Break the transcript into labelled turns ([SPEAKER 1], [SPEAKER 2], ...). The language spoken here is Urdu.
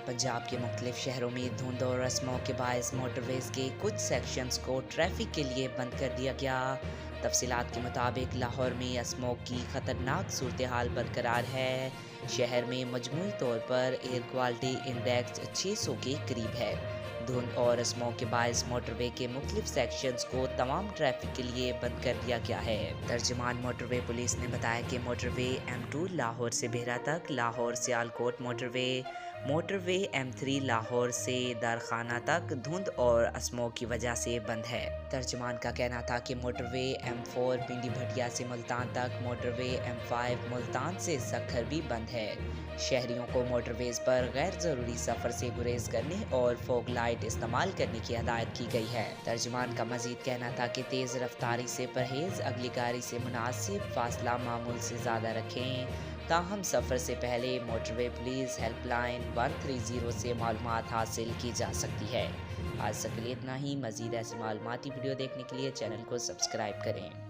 [SPEAKER 1] پنجاب کے مختلف شہروں میں دھند اور اسموگ کے باعث موٹر ویز کے کچھ سیکشنز کو ٹریفک کے لیے بند کر دیا گیا۔ تفصیلات کے مطابق لاہور میں اسموگ کی خطرناک صورتحال برقرار ہے۔ شہر میں مجموعی طور پر ایئر کوالٹی انڈیکس 600 کے قریب ہے۔ دھند اور اسموگ کے باعث موٹر وے کے مختلف سیکشنز کو تمام ٹریفک کے لیے بند کر دیا گیا ہے۔ ترجمان موٹر وے پولیس نے بتایا کہ موٹر وے M2 لاہور سے بہرہ تک، لاہور سیالکوٹ موٹر وے M3 لاہور سے دارخانہ تک دھند اور اسموگ کی وجہ سے بند ہے۔ ترجمان کا کہنا تھا کہ موٹر وے M4 پنڈی بھٹیا سے ملتان تک، موٹر وے M5 ملتان سے سکھر بھی بند ہے۔ شہریوں کو موٹر ویز پر غیر ضروری سفر سے گریز کرنے اور فوگ لائٹ استعمال کرنے کی ہدایت کی گئی ہے۔ ترجمان کا مزید کہنا تھا کہ تیز رفتاری سے پرہیز، اگلی گاڑی سے مناسب فاصلہ معمول سے زیادہ رکھیں۔ تاہم سفر سے پہلے موٹر وے پولیس ہیلپ لائن 130 سے معلومات حاصل کی جا سکتی ہے۔ آج تک کے لیے اتنا ہی۔ مزید ایسی معلوماتی ویڈیو دیکھنے کے لیے چینل کو سبسکرائب کریں۔